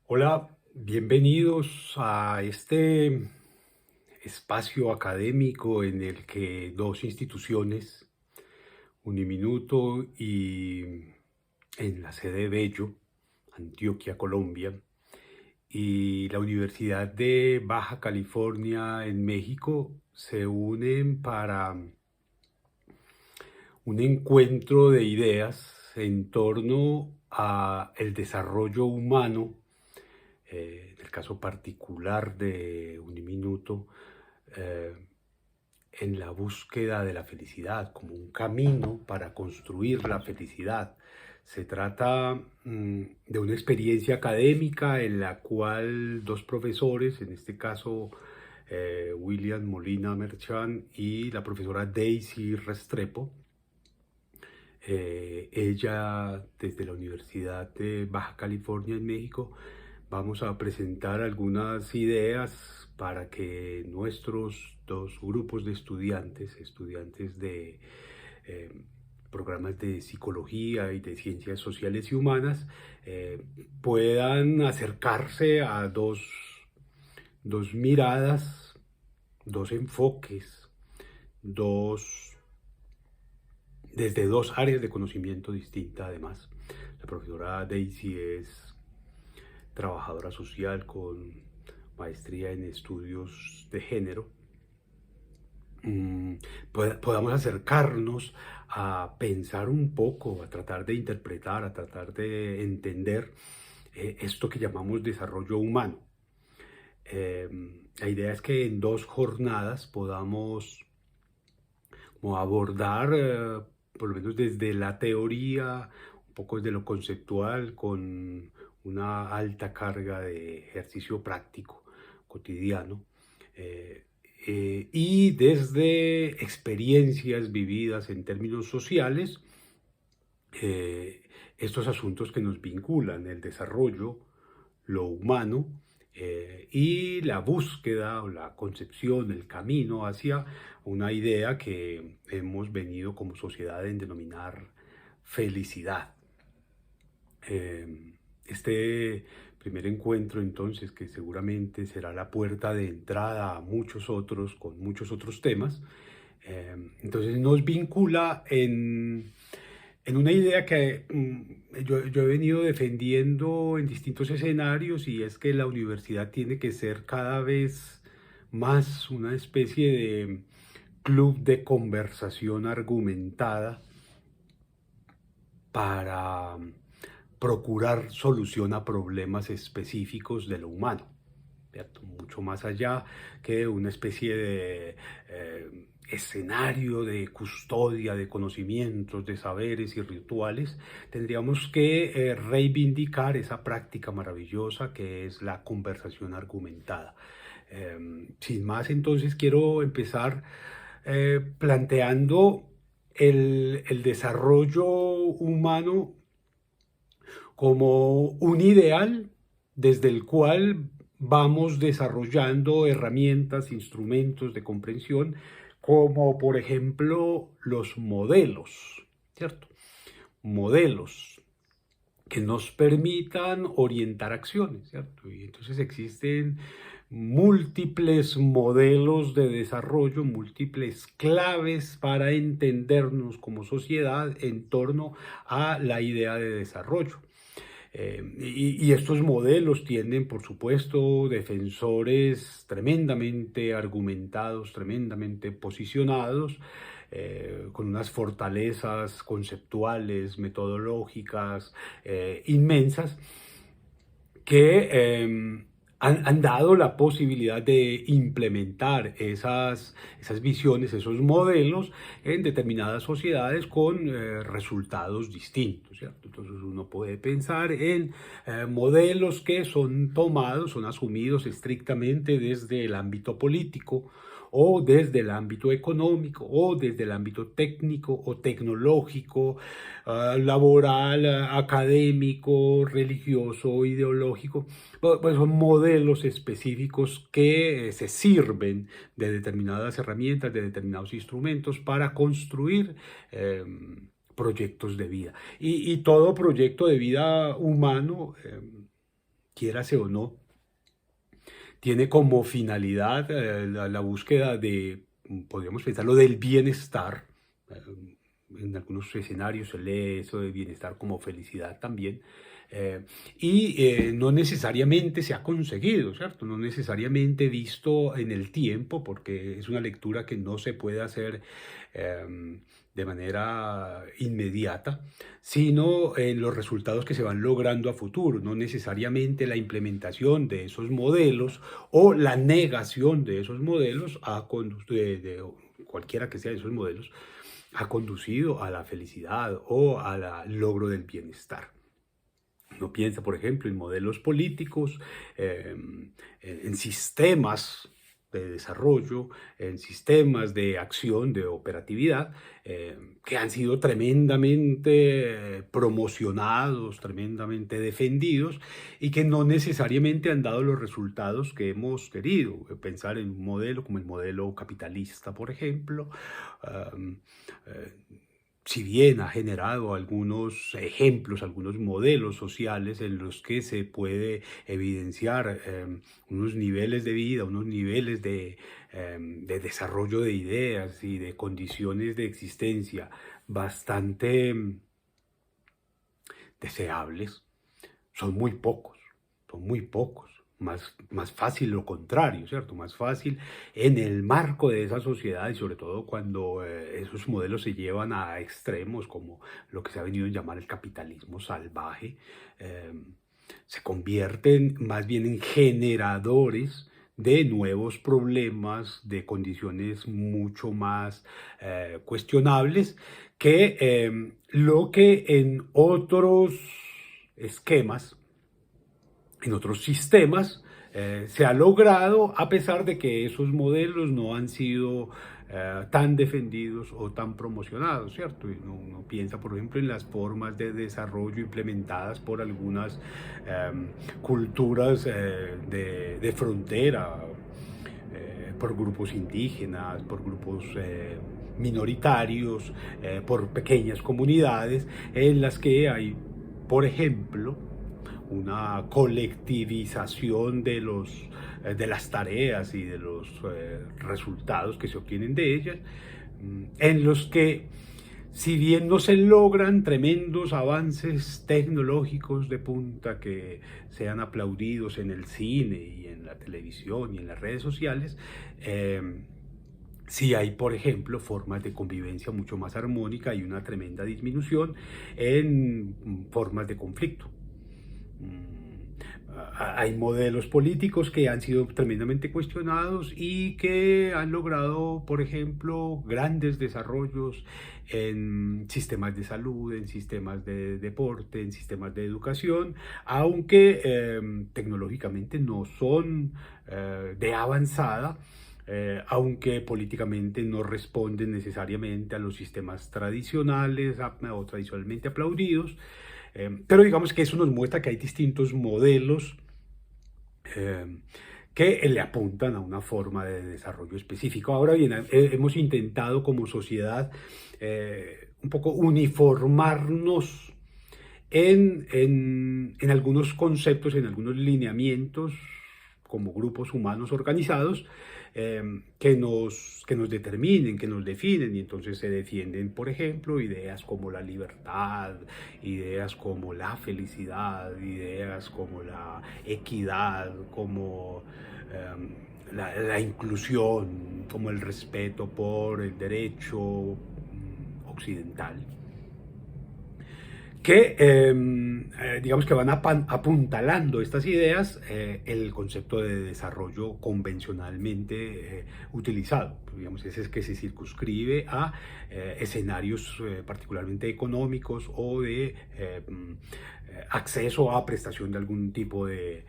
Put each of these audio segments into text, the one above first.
Hola, bienvenidos a este espacio académico en el que dos instituciones, Uniminuto y en la sede Bello, Antioquia, Colombia, y la Universidad de Baja California en México se unen para un encuentro de ideas en torno a el desarrollo humano, en el caso particular de Uniminuto, eh, en la búsqueda de la felicidad, como un camino para construir la felicidad. Se trata de una experiencia académica en la cual dos profesores, en este caso William Molina Merchan y la profesora Daisy Restrepo, ella desde la Universidad de Baja California en México, vamos a presentar algunas ideas para que nuestros dos grupos de estudiantes, estudiantes de eh, programas de psicología y de ciencias sociales y humanas, puedan acercarse a dos miradas, dos enfoques, dos desde dos áreas de conocimiento distintas además. La profesora Daisy es trabajadora social con maestría en estudios de género. Podamos acercarnos a pensar un poco, a tratar de interpretar, a tratar de entender esto que llamamos desarrollo humano. La idea es que en dos jornadas podamos como abordar, por lo menos desde la teoría, un poco desde lo conceptual, con una alta carga de ejercicio práctico cotidiano, eh, y desde experiencias vividas en términos sociales, eh, estos asuntos que nos vinculan, el desarrollo, lo humano, y la búsqueda o la concepción, el camino hacia una idea que hemos venido como sociedad en denominar felicidad. Este primer encuentro entonces, que seguramente será la puerta de entrada a muchos otros, con muchos otros temas, entonces nos vincula en una idea que yo he venido defendiendo en distintos escenarios, y es que la universidad tiene que ser cada vez más una especie de club de conversación argumentada para procurar solución a problemas específicos de lo humano, ¿cierto? Mucho más allá que una especie de escenario de custodia de conocimientos, de saberes y rituales. Tendríamos que reivindicar esa práctica maravillosa que es la conversación argumentada. Sin más, entonces quiero empezar planteando el desarrollo humano como un ideal desde el cual vamos desarrollando herramientas, instrumentos de comprensión, como por ejemplo los modelos, ¿cierto? Modelos que nos permitan orientar acciones, ¿cierto? Y entonces existen múltiples modelos de desarrollo, múltiples claves para entendernos como sociedad en torno a la idea de desarrollo. Y estos modelos tienen, por supuesto, defensores tremendamente argumentados, tremendamente posicionados, con unas fortalezas conceptuales, metodológicas inmensas, que han dado la posibilidad de implementar esas visiones, esos modelos en determinadas sociedades con resultados distintos, ¿cierto? Entonces uno puede pensar en modelos que son tomados, son asumidos estrictamente desde el ámbito político, o desde el ámbito económico, o desde el ámbito técnico o tecnológico, laboral, académico, religioso, ideológico. Pues son modelos específicos que se sirven de determinadas herramientas, de determinados instrumentos para construir proyectos de vida. Y todo proyecto de vida humano quiérase o no, tiene como finalidad la búsqueda de, podríamos pensarlo, del bienestar. En algunos escenarios se lee eso de bienestar como felicidad también. No necesariamente se ha conseguido, ¿cierto? No necesariamente visto en el tiempo, porque es una lectura que no se puede hacer de manera inmediata, sino en los resultados que se van logrando a futuro. No necesariamente la implementación de esos modelos o la negación de esos modelos de cualquiera que sea de esos modelos ha conducido a la felicidad o al logro del bienestar. Uno piensa, por ejemplo, en modelos políticos, en sistemas de desarrollo, en sistemas de acción, de operatividad, que han sido tremendamente promocionados, tremendamente defendidos y que no necesariamente han dado los resultados que hemos querido. Pensar en un modelo como el modelo capitalista, por ejemplo, um, eh, si bien ha generado algunos ejemplos, algunos modelos sociales en los que se puede evidenciar unos niveles de vida, unos niveles de desarrollo de ideas y de condiciones de existencia bastante deseables, son muy pocos, son muy pocos. Más fácil lo contrario, ¿cierto? Más fácil en el marco de esa sociedad y sobre todo cuando esos modelos se llevan a extremos como lo que se ha venido a llamar el capitalismo salvaje, se convierten más bien en generadores de nuevos problemas, de condiciones mucho más cuestionables que lo que en otros esquemas, en otros sistemas, se ha logrado a pesar de que esos modelos no han sido tan defendidos o tan promocionados, ¿cierto? Y uno piensa, por ejemplo, en las formas de desarrollo implementadas por algunas culturas de frontera, por grupos indígenas, por grupos minoritarios, por pequeñas comunidades en las que hay, por ejemplo, una colectivización de las tareas y de los resultados que se obtienen de ellas, en los que, si bien no se logran tremendos avances tecnológicos de punta que sean aplaudidos en el cine y en la televisión y en las redes sociales, sí hay, por ejemplo, formas de convivencia mucho más armónica y una tremenda disminución en formas de conflicto. Hay modelos políticos que han sido tremendamente cuestionados y que han logrado, por ejemplo, grandes desarrollos en sistemas de salud, en sistemas de deporte, en sistemas de educación, aunque tecnológicamente no son de avanzada, aunque políticamente no responden necesariamente a los sistemas tradicionales o tradicionalmente aplaudidos. Pero digamos que eso nos muestra que hay distintos modelos que le apuntan a una forma de desarrollo específico. Ahora bien, hemos intentado como sociedad un poco uniformarnos en algunos conceptos, en algunos lineamientos como grupos humanos organizados, que nos determinen, que nos definen, y entonces se defienden, por ejemplo, ideas como la libertad, ideas como la felicidad, ideas como la equidad, como la inclusión, como el respeto por el derecho occidental, que digamos que van apuntalando estas ideas el concepto de desarrollo convencionalmente utilizado. Digamos, ese es que se circunscribe a escenarios particularmente económicos o de acceso a prestación de algún tipo de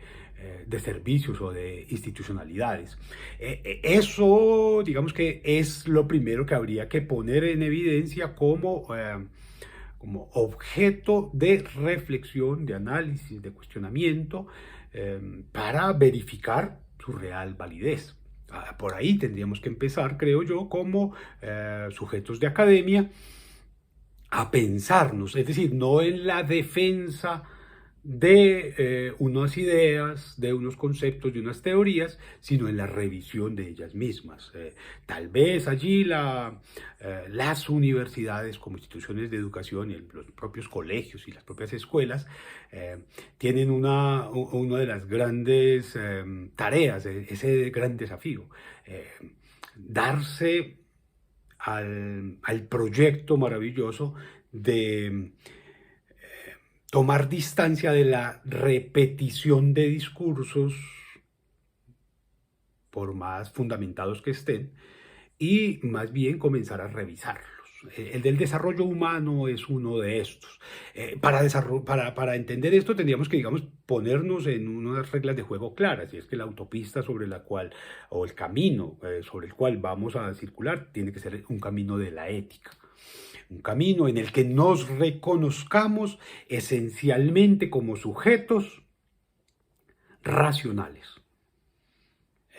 servicios o de institucionalidades. Eso, digamos que es lo primero que habría que poner en evidencia como objeto de reflexión, de análisis, de cuestionamiento, para verificar su real validez. Por ahí tendríamos que empezar, creo yo, como sujetos de academia, a pensarnos, es decir, no en la defensa de unas ideas, de unos conceptos, de unas teorías, sino en la revisión de ellas mismas. Tal vez allí las universidades como instituciones de educación y los propios colegios y las propias escuelas tienen una de las grandes tareas, ese gran desafío, darse al proyecto maravilloso de tomar distancia de la repetición de discursos, por más fundamentados que estén, y más bien comenzar a revisarlos. El del desarrollo humano es uno de estos. Para entender esto tendríamos que, digamos, ponernos en unas reglas de juego claras, y es que la autopista sobre la cual, o el camino sobre el cual vamos a circular, tiene que ser un camino de la ética. Un camino en el que nos reconozcamos esencialmente como sujetos racionales.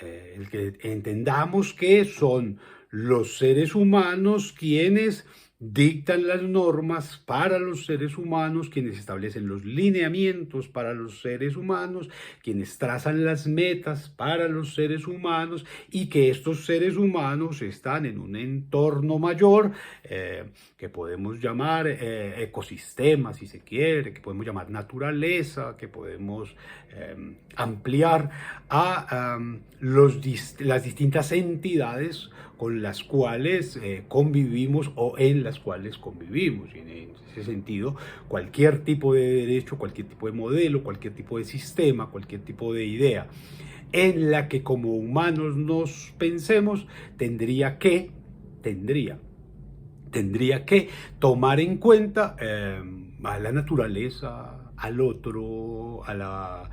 El que entendamos que son los seres humanos quienes dictan las normas para los seres humanos, quienes establecen los lineamientos para los seres humanos, quienes trazan las metas para los seres humanos, y que estos seres humanos están en un entorno mayor que podemos llamar ecosistema, si se quiere, que podemos llamar naturaleza, que podemos ampliar a las distintas entidades con las cuales convivimos o en las cuales convivimos. Y en ese sentido, cualquier tipo de derecho, cualquier tipo de modelo, cualquier tipo de sistema, cualquier tipo de idea en la que como humanos nos pensemos, tendría que tomar en cuenta a la naturaleza, al otro, a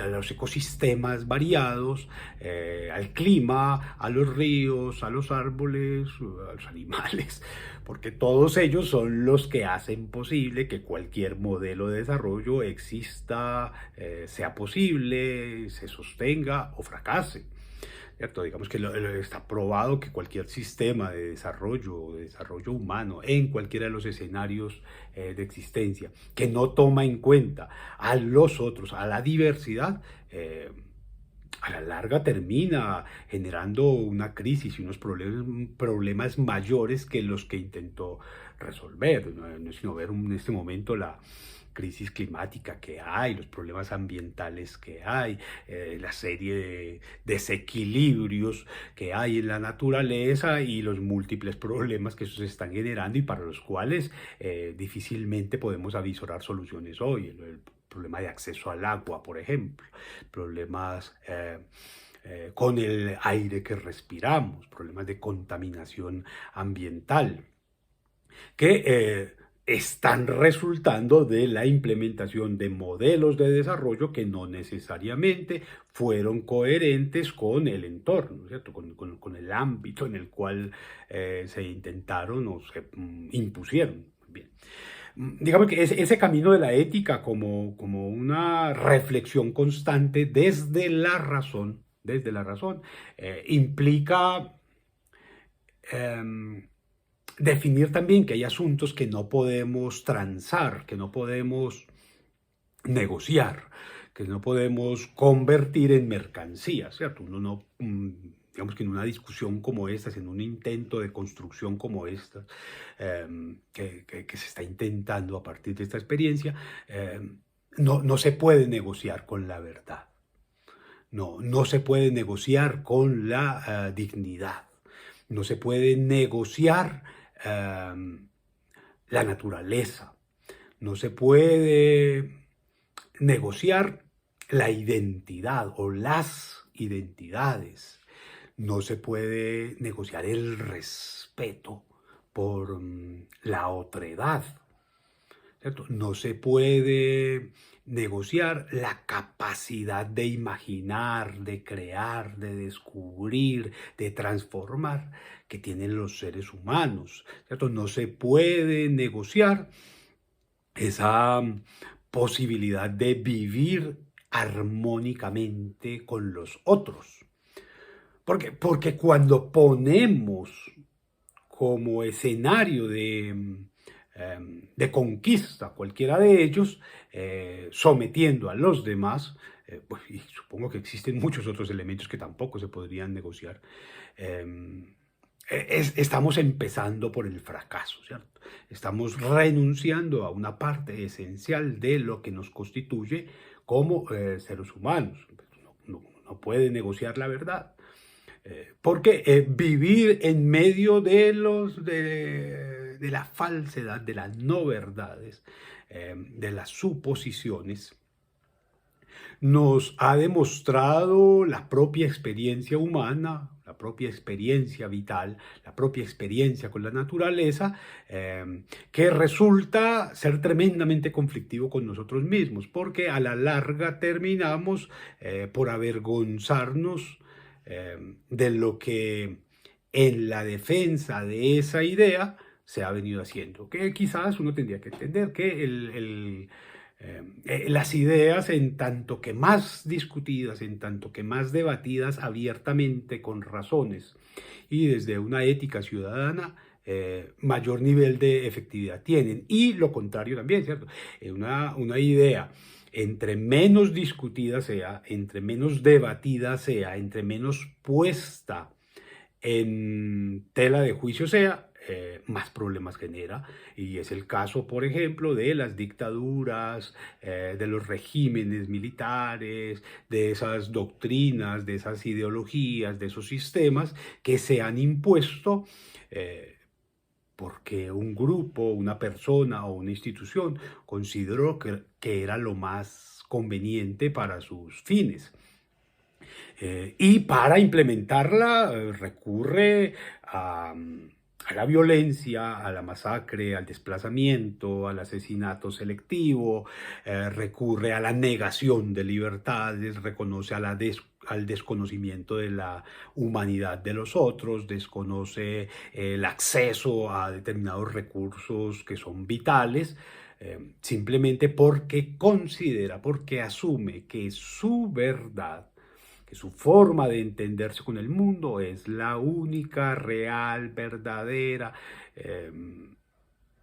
los ecosistemas variados, al clima, a los ríos, a los árboles, a los animales, porque todos ellos son los que hacen posible que cualquier modelo de desarrollo exista, sea posible, se sostenga o fracase. ¿Cierto? Digamos que está probado que cualquier sistema de desarrollo humano, en cualquiera de los escenarios de existencia, que no toma en cuenta a los otros, a la diversidad, a la larga termina generando una crisis y unos problemas mayores que los que intentó resolver. No es sino ver en este momento la crisis climática que hay, los problemas ambientales que hay, la serie de desequilibrios que hay en la naturaleza y los múltiples problemas que se están generando y para los cuales difícilmente podemos avisorar soluciones hoy. El problema de acceso al agua, por ejemplo, problemas con el aire que respiramos, problemas de contaminación ambiental, que están resultando de la implementación de modelos de desarrollo que no necesariamente fueron coherentes con el entorno, ¿cierto? Con el ámbito en el cual se intentaron o se impusieron. Bien. Digamos que ese camino de la ética como una reflexión constante desde la razón, implica definir también que hay asuntos que no podemos transar, que no podemos negociar, que no podemos convertir en mercancías, ¿cierto? Uno no, digamos que en una discusión como esta, en un intento de construcción como esta, que se está intentando a partir de esta experiencia, no se puede negociar con la verdad, no se puede negociar con la dignidad, no se puede negociar la naturaleza, no se puede negociar la identidad o las identidades, no se puede negociar el respeto por la otredad, ¿cierto? No se puede negociar la capacidad de imaginar, de crear, de descubrir, de transformar que tienen los seres humanos, ¿cierto? No se puede negociar esa posibilidad de vivir armónicamente con los otros. Porque cuando ponemos como escenario de de conquista, cualquiera de ellos, sometiendo a los demás, pues, y supongo que existen muchos otros elementos que tampoco se podrían negociar. em, Estamos empezando por el fracaso, ¿cierto? Estamos renunciando a una parte esencial de lo que nos constituye como seres humanos. No puede negociar la verdad. Porque vivir en medio de la falsedad, de las no verdades, de las suposiciones, nos ha demostrado la propia experiencia humana, la propia experiencia vital, la propia experiencia con la naturaleza, que resulta ser tremendamente conflictivo con nosotros mismos, porque a la larga terminamos por avergonzarnos de lo que en la defensa de esa idea se ha venido haciendo. Que quizás uno tendría que entender que las ideas, en tanto que más discutidas, en tanto que más debatidas abiertamente con razones y desde una ética ciudadana, mayor nivel de efectividad tienen. Y lo contrario también, ¿cierto? Una idea, entre menos discutida sea, entre menos debatida sea, entre menos puesta en tela de juicio sea, más problemas genera. Y es el caso, por ejemplo, de las dictaduras, de los regímenes militares, de esas doctrinas, de esas ideologías, de esos sistemas que se han impuesto porque un grupo, una persona o una institución consideró que era lo más conveniente para sus fines. Y para implementarla recurre a la violencia, a la masacre, al desplazamiento, al asesinato selectivo, recurre a la negación de libertades, reconoce al desconocimiento de la humanidad de los otros, desconoce el acceso a determinados recursos que son vitales, simplemente porque considera, porque asume que su verdad, que su forma de entenderse con el mundo es la única, real, verdadera,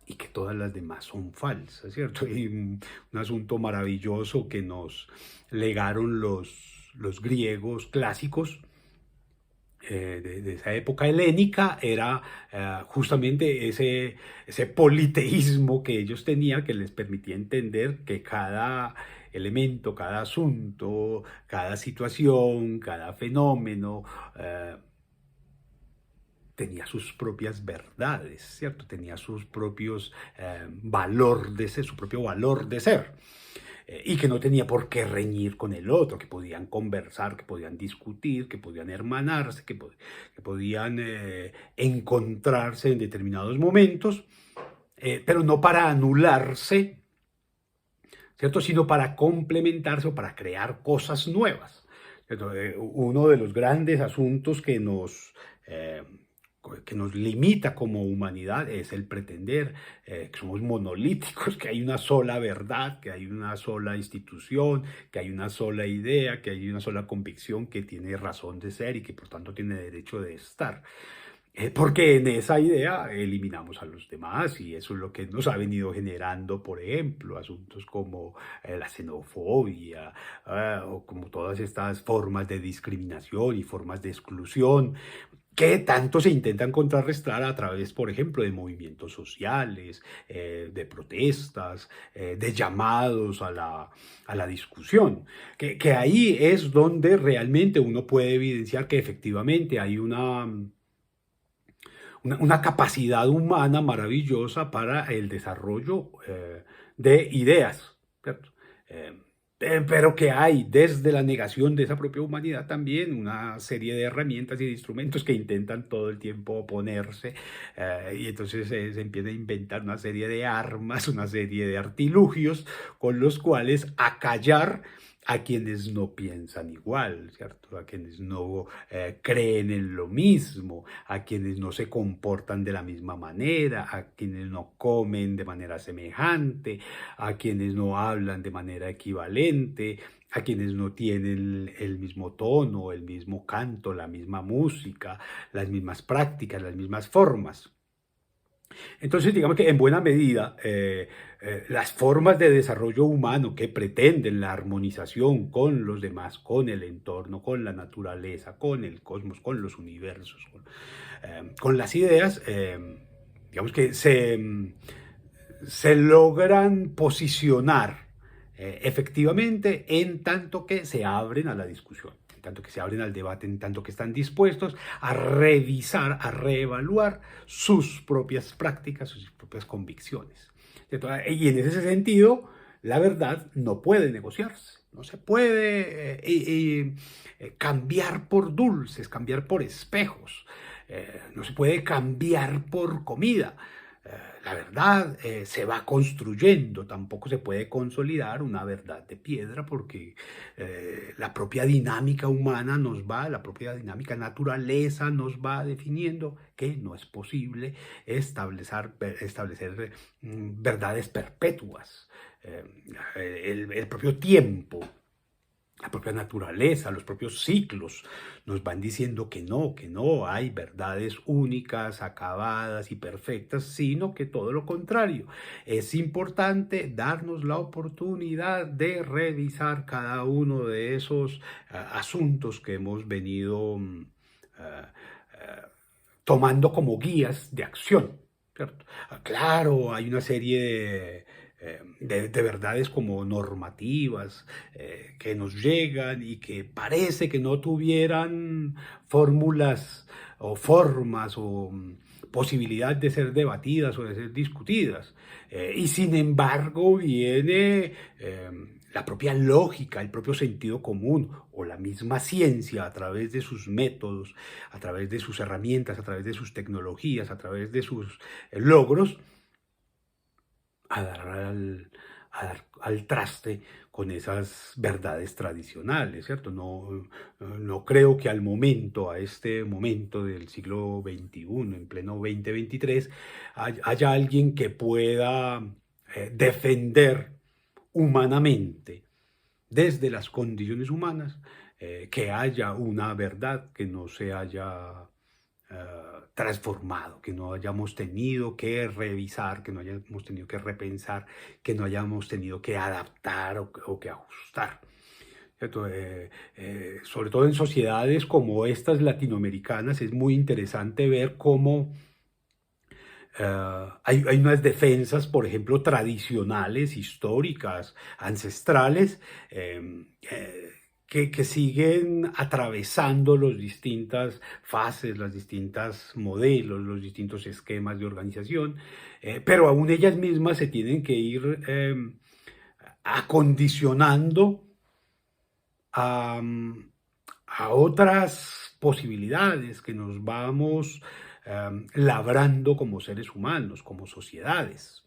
y que todas las demás son falsas, ¿cierto? Y un asunto maravilloso que nos legaron los griegos clásicos, de esa época helénica, era justamente ese politeísmo que ellos tenían, que les permitía entender que cada elemento, cada asunto, cada situación, cada fenómeno tenía sus propias verdades, ¿cierto? Tenía sus propios valor de ser, su propio valor de ser. Y que no tenía por qué reñir con el otro, que podían conversar, que podían discutir, que podían hermanarse, que podían encontrarse en determinados momentos, pero no para anularse, ¿cierto? Sino para complementarse o para crear cosas nuevas. Uno de los grandes asuntos eh, que nos limita como humanidad es el pretender que somos monolíticos, que hay una sola verdad, que hay una sola institución, que hay una sola idea, que hay una sola convicción que tiene razón de ser y que por tanto tiene derecho de estar. Porque en esa idea eliminamos a los demás y eso es lo que nos ha venido generando, por ejemplo, asuntos como la xenofobia, o como todas estas formas de discriminación y formas de exclusión que tanto se intentan contrarrestar a través, por ejemplo, de movimientos sociales, de protestas, de llamados a la discusión. Que ahí es donde realmente uno puede evidenciar que efectivamente hay una capacidad humana maravillosa para el desarrollo de ideas, ¿cierto? Pero que hay desde la negación de esa propia humanidad también una serie de herramientas y de instrumentos que intentan todo el tiempo oponerse, y entonces se empieza a inventar una serie de armas, una serie de artilugios con los cuales acallar a quienes no piensan igual, ¿cierto? A quienes no creen en lo mismo, a quienes no se comportan de la misma manera, a quienes no comen de manera semejante, a quienes no hablan de manera equivalente, a quienes no tienen el mismo tono, el mismo canto, la misma música, las mismas prácticas, las mismas formas. Entonces, digamos que en buena medida, las formas de desarrollo humano que pretenden la armonización con los demás, con el entorno, con la naturaleza, con el cosmos, con los universos, con las ideas, digamos que se logran posicionar efectivamente en tanto que se abren a la discusión, en tanto que se abren al debate, en tanto que están dispuestos a revisar, a reevaluar sus propias prácticas, sus propias convicciones. Y en ese sentido, la verdad no puede negociarse, no se puede cambiar por dulces, cambiar por espejos, no se puede cambiar por comida. La verdad se va construyendo, tampoco se puede consolidar una verdad de piedra porque la propia dinámica humana nos va, la propia dinámica naturaleza nos va definiendo que no es posible establecer verdades perpetuas. Eh, el propio tiempo, la propia naturaleza, los propios ciclos nos van diciendo que no hay verdades únicas, acabadas y perfectas, sino que todo lo contrario. Es importante darnos la oportunidad de revisar cada uno de esos asuntos que hemos venido ah, ah, tomando como guías de acción, ¿cierto? Claro, hay una serie de verdades como normativas que nos llegan y que parece que no tuvieran fórmulas o formas o posibilidad de ser debatidas o de ser discutidas. Y sin embargo viene la propia lógica, el propio sentido común o la misma ciencia a través de sus métodos, a través de sus herramientas, a través de sus tecnologías, a través de sus logros, a dar al traste con esas verdades tradicionales, ¿cierto? No creo que al momento, a este momento del siglo XXI, en pleno 2023, haya alguien que pueda defender humanamente, desde las condiciones humanas, que haya una verdad que no se haya transformado, que no hayamos tenido que revisar, que no hayamos tenido que repensar, que no hayamos tenido que adaptar o que ajustar. ¿Cierto? Sobre todo en sociedades como estas latinoamericanas es muy interesante ver cómo hay unas defensas, por ejemplo, tradicionales, históricas, ancestrales, que siguen atravesando las distintas fases, los distintos modelos, los distintos esquemas de organización, pero aún ellas mismas se tienen que ir acondicionando a, a otras posibilidades que nos vamos labrando como seres humanos, como sociedades.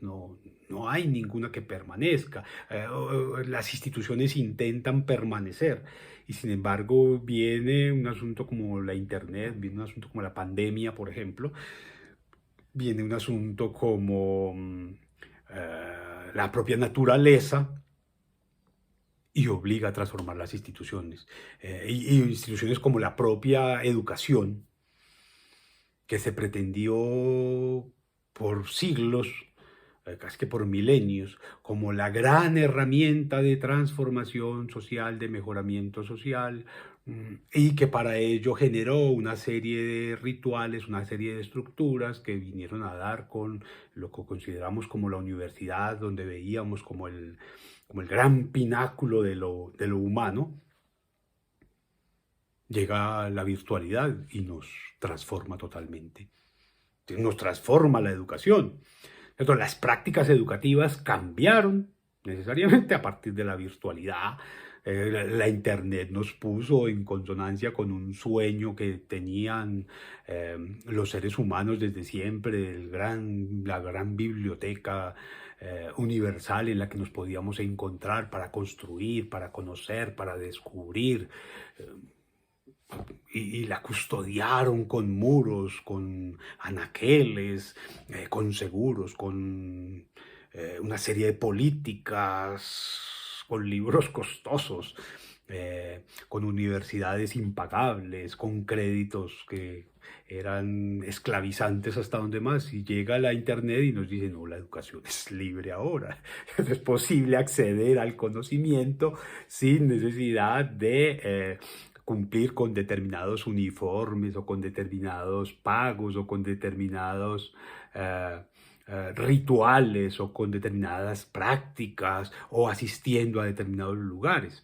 No hay ninguna que permanezca. Las instituciones intentan permanecer y sin embargo viene un asunto como la Internet, viene un asunto como la pandemia, por ejemplo, viene un asunto como la propia naturaleza y obliga a transformar las instituciones. Y instituciones como la propia educación, que se pretendió por siglos, casi que por milenios, como la gran herramienta de transformación social, de mejoramiento social, y que para ello generó una serie de rituales, una serie de estructuras que vinieron a dar con lo que consideramos como la universidad, donde veíamos como el gran pináculo de lo humano. Llega la virtualidad y nos transforma totalmente. Nos transforma la educación. Entonces, las prácticas educativas cambiaron necesariamente a partir de la virtualidad. La Internet nos puso en consonancia con un sueño que tenían los seres humanos desde siempre, la gran biblioteca universal en la que nos podíamos encontrar para construir, para conocer, para descubrir. Y la custodiaron con muros, con anaqueles, con seguros, con una serie de políticas, con libros costosos, con universidades impagables, con créditos que eran esclavizantes hasta donde más, y llega la internet y nos dice, no, la educación es libre ahora, es posible acceder al conocimiento sin necesidad de cumplir con determinados uniformes o con determinados pagos o con determinados rituales o con determinadas prácticas o asistiendo a determinados lugares.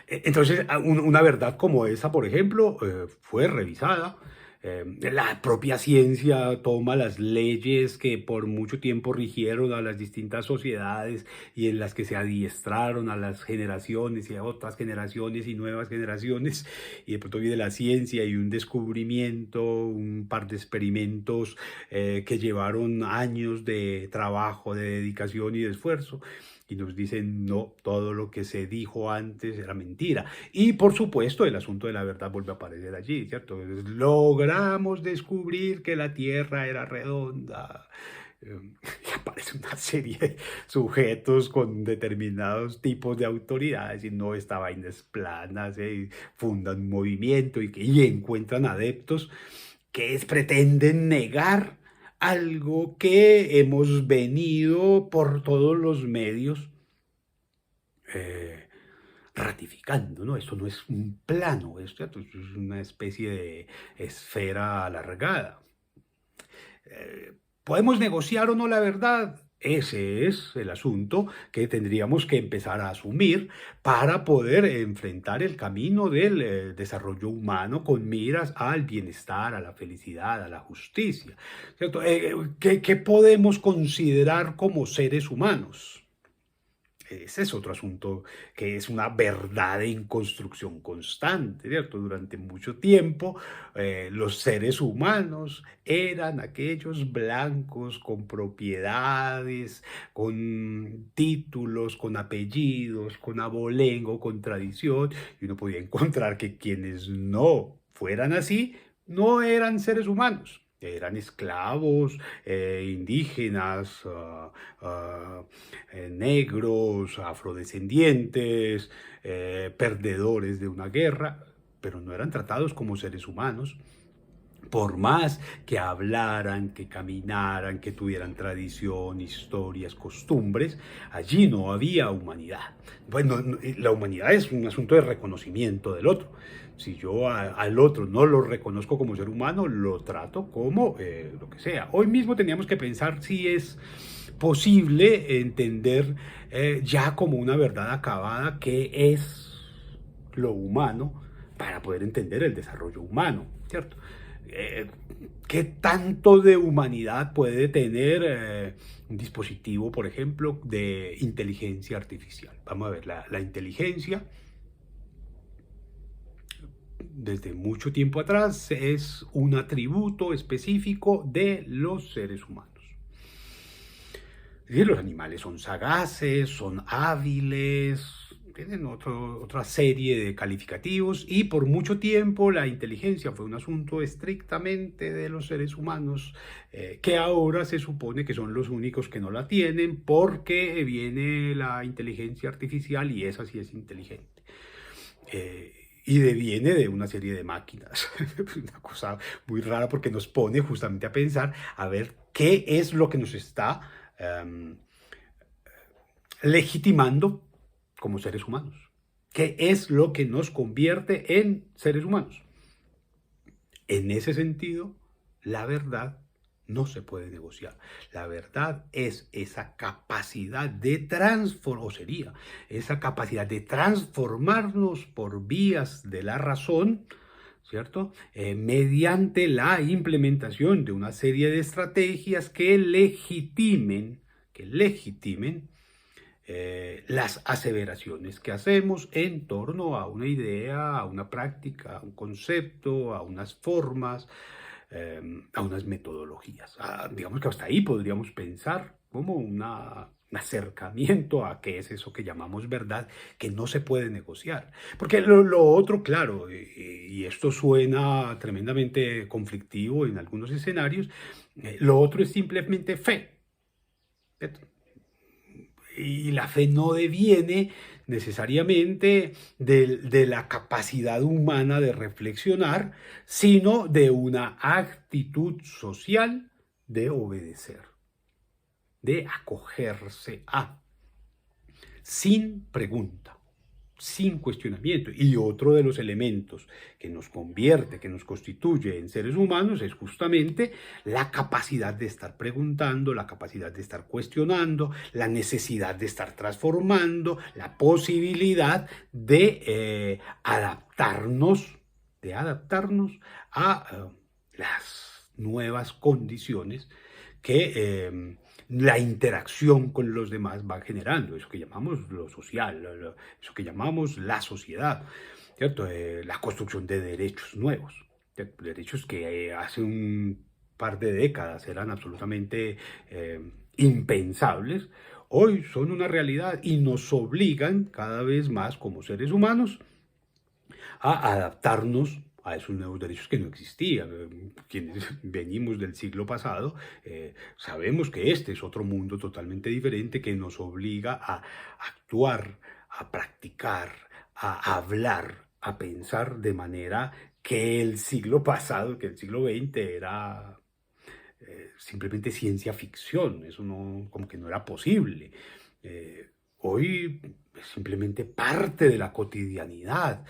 Entonces, una verdad como esa, por ejemplo, fue revisada. La propia ciencia toma las leyes que por mucho tiempo rigieron a las distintas sociedades y en las que se adiestraron a las generaciones y a otras generaciones y nuevas generaciones, y de pronto viene la ciencia y un descubrimiento, un par de experimentos que llevaron años de trabajo, de dedicación y de esfuerzo, y nos dicen, no, todo lo que se dijo antes era mentira. Y por supuesto, el asunto de la verdad vuelve a aparecer allí, ¿cierto? Logramos descubrir que la Tierra era redonda. Y aparece una serie de sujetos con determinados tipos de autoridades y no, esta vaina es plana, se fundan un movimiento y encuentran adeptos que pretenden negar algo que hemos venido por todos los medios eh, ratificando, ¿no? Esto no es un plano, esto es una especie de esfera alargada. ¿Podemos negociar o no la verdad? Ese es el asunto que tendríamos que empezar a asumir para poder enfrentar el camino del desarrollo humano con miras al bienestar, a la felicidad, a la justicia, ¿cierto? ¿Qué podemos considerar como seres humanos? Ese es otro asunto que es una verdad en construcción constante, ¿cierto? Durante mucho tiempo los seres humanos eran aquellos blancos con propiedades, con títulos, con apellidos, con abolengo, con tradición, y uno podía encontrar que quienes no fueran así no eran seres humanos. Eran esclavos, indígenas, negros, afrodescendientes, perdedores de una guerra, pero no eran tratados como seres humanos. Por más que hablaran, que caminaran, que tuvieran tradición, historias, costumbres, allí no había humanidad. Bueno, la humanidad es un asunto de reconocimiento del otro. Si yo al otro no lo reconozco como ser humano, lo trato como lo que sea. Hoy mismo teníamos que pensar si es posible entender ya como una verdad acabada qué es lo humano para poder entender el desarrollo humano, ¿cierto? Eh, ¿Qué tanto de humanidad puede tener un dispositivo, por ejemplo, de inteligencia artificial? Vamos a ver, la inteligencia desde mucho tiempo atrás es un atributo específico de los seres humanos. Es decir, los animales son sagaces, son hábiles, tienen otra serie de calificativos, y por mucho tiempo la inteligencia fue un asunto estrictamente de los seres humanos, que ahora se supone que son los únicos que no la tienen porque viene la inteligencia artificial y esa sí es inteligente. Y deviene de una serie de máquinas. Una cosa muy rara porque nos pone justamente a pensar a ver qué es lo que nos está legitimando como seres humanos. ¿Qué es lo que nos convierte en seres humanos? En ese sentido, la verdad no se puede negociar. La verdad es esa capacidad de transformar, o sería esa capacidad de transformarnos por vías de la razón, ¿cierto? Mediante la implementación de una serie de estrategias que legitimen las aseveraciones que hacemos en torno a una idea, a una práctica, a un concepto, a unas formas, a unas metodologías. Digamos que hasta ahí podríamos pensar como un acercamiento a qué es eso que llamamos verdad, que no se puede negociar. Porque lo otro, claro, y esto suena tremendamente conflictivo en algunos escenarios, lo otro es simplemente fe. Y la fe no deviene necesariamente de la capacidad humana de reflexionar, sino de una actitud social de obedecer, de acogerse a, sin pregunta, sin cuestionamiento. Y otro de los elementos que nos convierte, que nos constituye en seres humanos es justamente la capacidad de estar preguntando, la capacidad de estar cuestionando, la necesidad de estar transformando, la posibilidad de adaptarnos a las nuevas condiciones que la interacción con los demás va generando, eso que llamamos lo social, eso que llamamos la sociedad, ¿cierto? La construcción de derechos nuevos, ¿cierto? Derechos que hace un par de décadas eran absolutamente impensables, hoy son una realidad y nos obligan cada vez más como seres humanos a adaptarnos a esos nuevos derechos que no existían. Quienes venimos del siglo pasado, sabemos que este es otro mundo totalmente diferente que nos obliga a actuar, a practicar, a hablar, a pensar de manera que el siglo pasado, que el siglo XX era simplemente ciencia ficción, eso no, como que no era posible. Hoy es simplemente parte de la cotidianidad.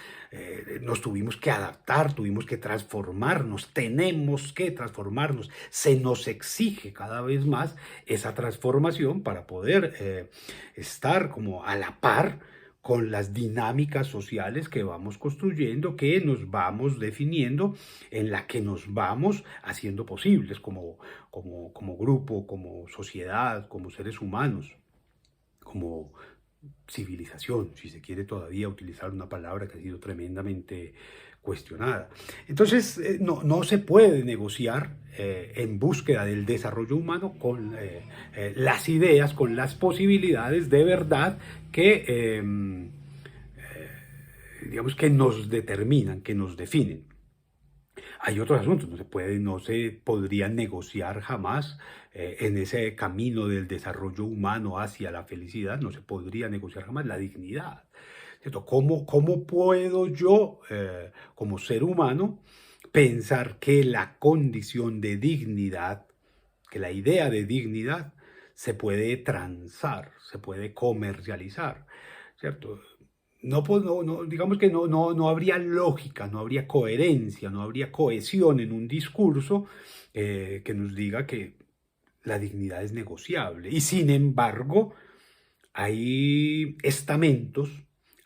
Nos tuvimos que adaptar, tuvimos que transformarnos, tenemos que transformarnos. Se nos exige cada vez más esa transformación para poder estar como a la par con las dinámicas sociales que vamos construyendo, que nos vamos definiendo, en la que nos vamos haciendo posibles como grupo, como sociedad, como seres humanos, como civilización, si se quiere todavía utilizar una palabra que ha sido tremendamente cuestionada. Entonces, no se puede negociar en búsqueda del desarrollo humano con las ideas, con las posibilidades de verdad que, digamos, que nos determinan, que nos definen. Hay otros asuntos, no se podría negociar jamás en ese camino del desarrollo humano hacia la felicidad, no se podría negociar jamás la dignidad, ¿cierto? ¿Cómo puedo yo, como ser humano, pensar que la condición de dignidad, que la idea de dignidad se puede transar, se puede comercializar, ¿cierto? Digamos que no habría lógica, no habría coherencia, no habría cohesión en un discurso que nos diga que la dignidad es negociable. Y sin embargo, hay estamentos,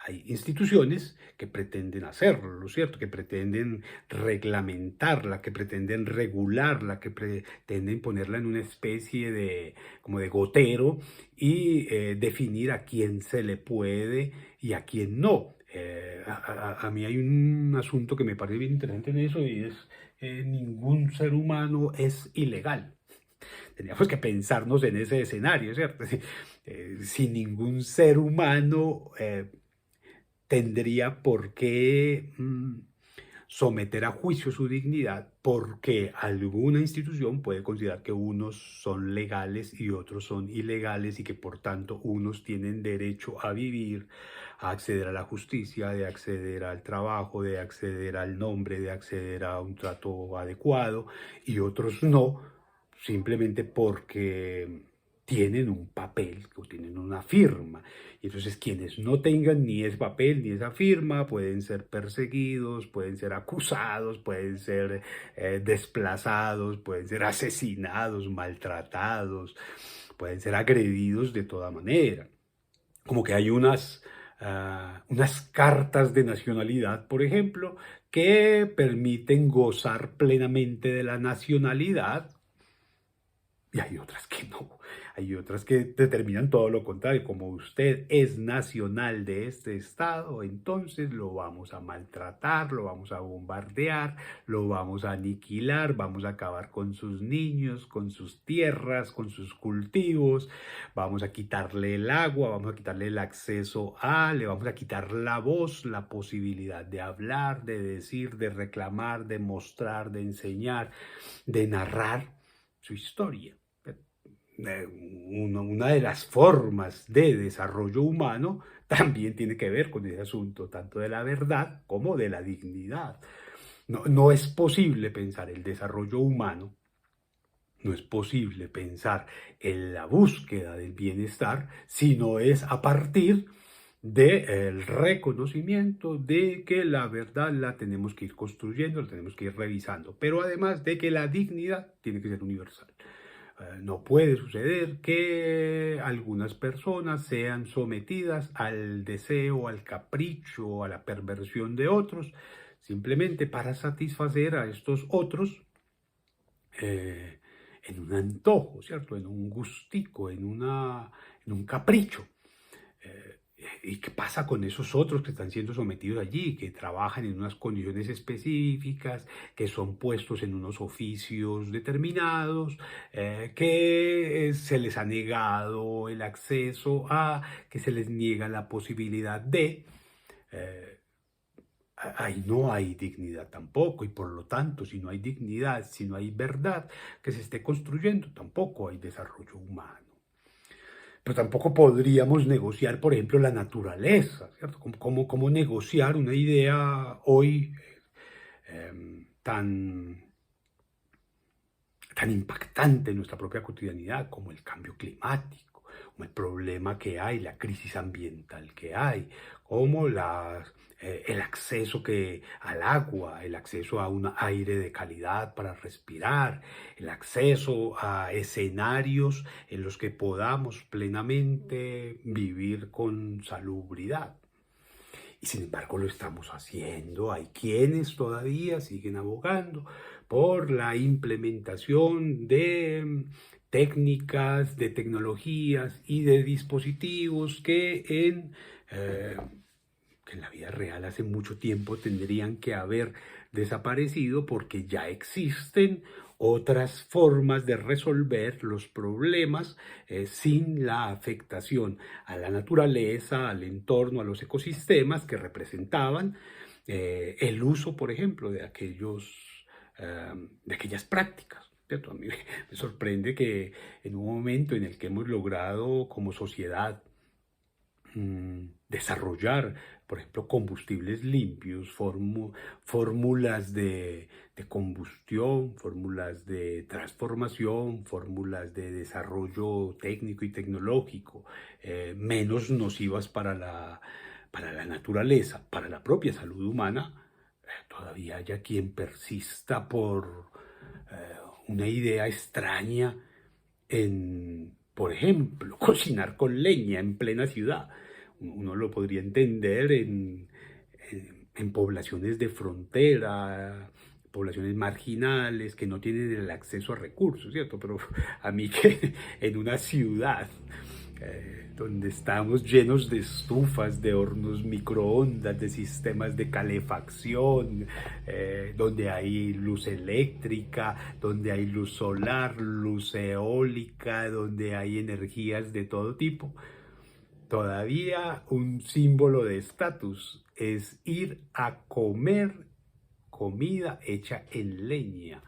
hay instituciones que pretenden hacerlo, ¿no es cierto? Que pretenden reglamentarla, que pretenden regularla, que pretenden ponerla en una especie de, como de gotero y definir a quién se le puede y a quién no. A mí hay un asunto que me parece bien interesante en eso y es ningún ser humano es ilegal. Teníamos que pensarnos en ese escenario, ¿cierto? Si ningún ser humano tendría por qué someter a juicio su dignidad porque alguna institución puede considerar que unos son legales y otros son ilegales y que por tanto unos tienen derecho a vivir, a acceder a la justicia, de acceder al trabajo, de acceder al nombre, de acceder a un trato adecuado y otros no, simplemente porque tienen un papel o tienen una firma. Y entonces quienes no tengan ni ese papel ni esa firma pueden ser perseguidos, pueden ser acusados, pueden ser desplazados, pueden ser asesinados, maltratados, pueden ser agredidos de toda manera. Como que hay unas cartas de nacionalidad, por ejemplo, que permiten gozar plenamente de la nacionalidad y hay otras que no, hay otras que determinan todo lo contrario. Como usted es nacional de este estado, entonces lo vamos a maltratar, lo vamos a bombardear, lo vamos a aniquilar, vamos a acabar con sus niños, con sus tierras, con sus cultivos, vamos a quitarle el agua, vamos a quitarle el acceso le vamos a quitar la voz, la posibilidad de hablar, de decir, de reclamar, de mostrar, de enseñar, de narrar su historia. una de las formas de desarrollo humano también tiene que ver con ese asunto, tanto de la verdad como de la dignidad. No es posible pensar el desarrollo humano, no es posible pensar en la búsqueda del bienestar si no es a partir del reconocimiento de que la verdad la tenemos que ir construyendo, la tenemos que ir revisando, pero además de que la dignidad tiene que ser universal. No puede suceder que algunas personas sean sometidas al deseo, al capricho, a la perversión de otros, simplemente para satisfacer a estos otros eh, en un antojo, ¿cierto? En un gustico, en un capricho. Eh, ¿Y qué pasa con esos otros que están siendo sometidos allí, que trabajan en unas condiciones específicas, que son puestos en unos oficios determinados, que se les ha negado el acceso a, que se les niega la posibilidad de... eh, ahí no hay dignidad tampoco, y por lo tanto, si no hay dignidad, si no hay verdad que se esté construyendo, tampoco hay desarrollo humano. Pero tampoco podríamos negociar, por ejemplo, la naturaleza, ¿cierto? ¿Cómo negociar una idea hoy tan impactante en nuestra propia cotidianidad como el cambio climático, como el problema que hay, la crisis ambiental que hay, como el acceso al agua, el acceso a un aire de calidad para respirar, el acceso a escenarios en los que podamos plenamente vivir con salubridad? Y sin embargo lo estamos haciendo. Hay quienes todavía siguen abogando por la implementación de técnicas, de tecnologías y de dispositivos eh, que en la vida real hace mucho tiempo tendrían que haber desaparecido porque ya existen otras formas de resolver los problemas sin la afectación a la naturaleza, al entorno, a los ecosistemas que representaban el uso, por ejemplo, de aquellas prácticas. ¿Cierto? A mí me sorprende que en un momento en el que hemos logrado como sociedad desarrollar, por ejemplo, combustibles limpios, fórmulas de combustión, fórmulas de transformación, fórmulas de desarrollo técnico y tecnológico, menos nocivas para la naturaleza, para la propia salud humana. Todavía haya quien persista por una idea extraña en, por ejemplo, cocinar con leña en plena ciudad. Uno lo podría entender en poblaciones de frontera, poblaciones marginales que no tienen el acceso a recursos, ¿cierto? Pero a mí que en una ciudad donde estamos llenos de estufas, de hornos microondas, de sistemas de calefacción, donde hay luz eléctrica, donde hay luz solar, luz eólica, donde hay energías de todo tipo. Todavía un símbolo de estatus es ir a comer comida hecha en leña,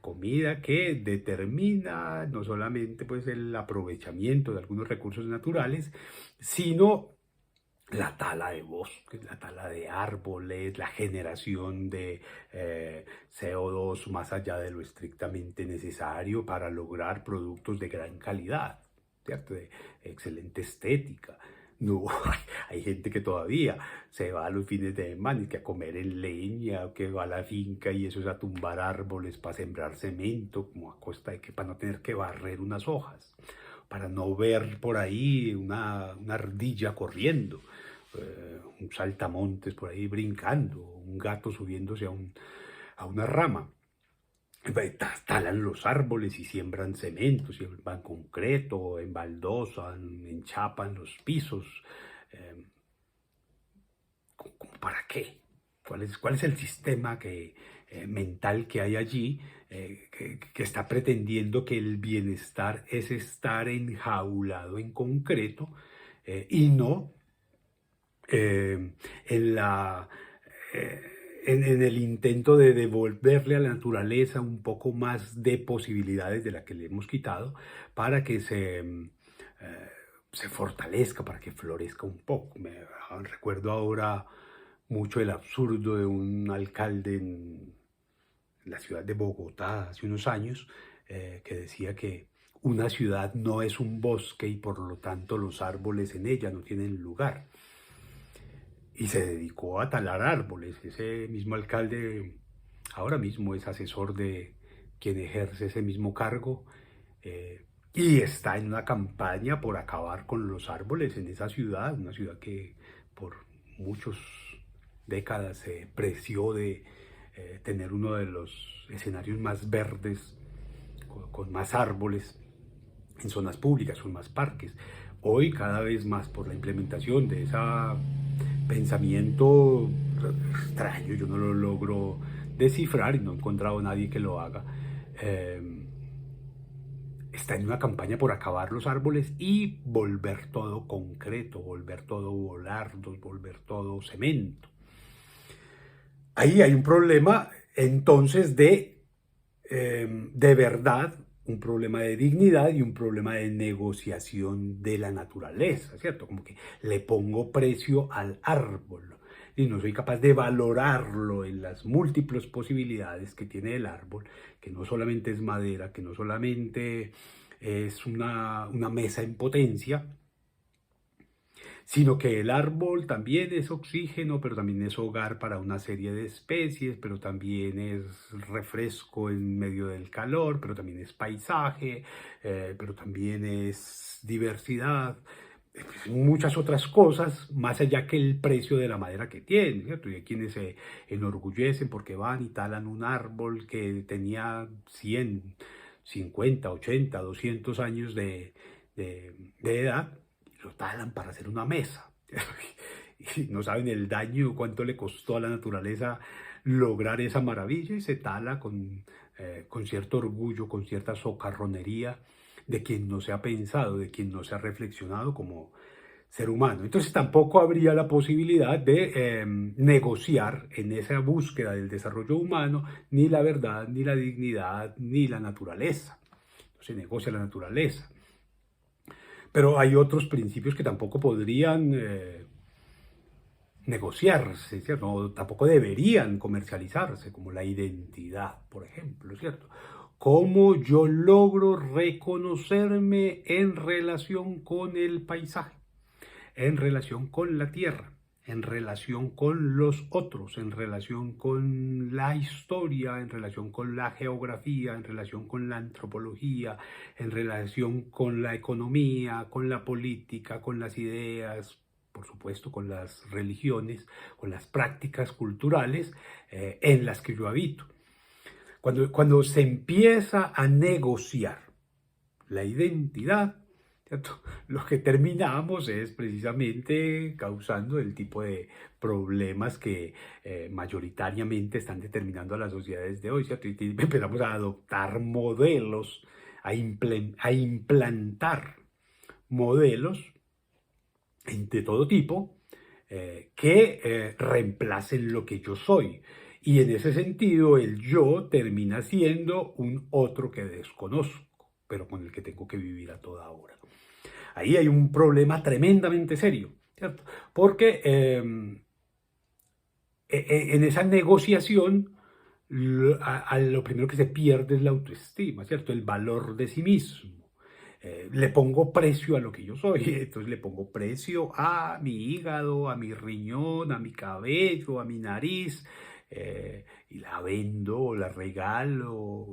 comida que determina no solamente pues el aprovechamiento de algunos recursos naturales, sino la tala de bosques, la tala de árboles, la generación de CO2 más allá de lo estrictamente necesario para lograr productos de gran calidad, ¿cierto? De excelente estética. No, hay gente que todavía se va a los fines de semana y que a comer en leña, o que va a la finca y eso es a tumbar árboles para sembrar cemento, como a costa de que para no tener que barrer unas hojas, para no ver por ahí una ardilla corriendo, un saltamontes por ahí brincando, un gato subiéndose a una rama. Talan los árboles y siembran cemento, siembran concreto, embaldosan, enchapan los pisos. Eh, ¿Para qué? ¿Cuál es el sistema mental que hay allí que está pretendiendo que el bienestar es estar enjaulado en concreto y no en la en el intento de devolverle a la naturaleza un poco más de posibilidades de la que le hemos quitado para que se fortalezca, para que florezca un poco. Recuerdo ahora mucho el absurdo de un alcalde en la ciudad de Bogotá hace unos años, que decía que una ciudad no es un bosque y por lo tanto los árboles en ella no tienen lugar. Y se dedicó a talar árboles. Ese mismo alcalde ahora mismo es asesor de quien ejerce ese mismo cargo, y está en una campaña por acabar con los árboles en esa ciudad, una ciudad que por muchas décadas se preció de tener uno de los escenarios más verdes, con más árboles en zonas públicas, con más parques. Hoy cada vez más por la implementación de ese pensamiento extraño, yo no lo logro descifrar y no he encontrado a nadie que lo haga, está en una campaña por acabar los árboles y volver todo concreto, volver todo volardos, volver todo cemento. Ahí hay un problema entonces de verdad, un problema de dignidad y un problema de negociación de la naturaleza, ¿cierto? Como que le pongo precio al árbol y no soy capaz de valorarlo en las múltiples posibilidades que tiene el árbol, que no solamente es madera, que no solamente es una mesa en potencia, sino que el árbol también es oxígeno, pero también es hogar para una serie de especies, pero también es refresco en medio del calor, pero también es paisaje, pero también es diversidad, muchas otras cosas, más allá que el precio de la madera que tiene, ¿cierto? Y hay quienes se enorgullecen porque van y talan un árbol que tenía 100, 50, 80, 200 años de edad, lo talan para hacer una mesa. Y no saben el daño, cuánto le costó a la naturaleza lograr esa maravilla, y se tala con cierto orgullo, con cierta socarronería de quien no se ha pensado, de quien no se ha reflexionado como ser humano. Entonces tampoco habría la posibilidad de negociar en esa búsqueda del desarrollo humano ni la verdad, ni la dignidad, ni la naturaleza. No se negocia la naturaleza. Pero hay otros principios que tampoco podrían negociarse, ¿cierto? No, tampoco deberían comercializarse, como la identidad, por ejemplo, ¿cierto? ¿Cómo yo logro reconocerme en relación con el paisaje, en relación con la tierra, en relación con los otros, en relación con la historia, en relación con la geografía, en relación con la antropología, en relación con la economía, con la política, con las ideas, por supuesto con las religiones, con las prácticas culturales en las que yo habito? Cuando se empieza a negociar la identidad, ¿cierto?, lo que terminamos es precisamente causando el tipo de problemas que mayoritariamente están determinando a las sociedades de hoy, ¿cierto? Y empezamos a adoptar modelos, a implantar modelos de todo tipo que reemplacen lo que yo soy. Y en ese sentido, el yo termina siendo un otro que desconozco, pero con el que tengo que vivir a toda hora. Ahí hay un problema tremendamente serio, ¿cierto? Porque en esa negociación lo primero que se pierde es la autoestima, ¿cierto? El valor de sí mismo. Le pongo precio a lo que yo soy, entonces le pongo precio a mi hígado, a mi riñón, a mi cabello, a mi nariz, y la vendo, la regalo,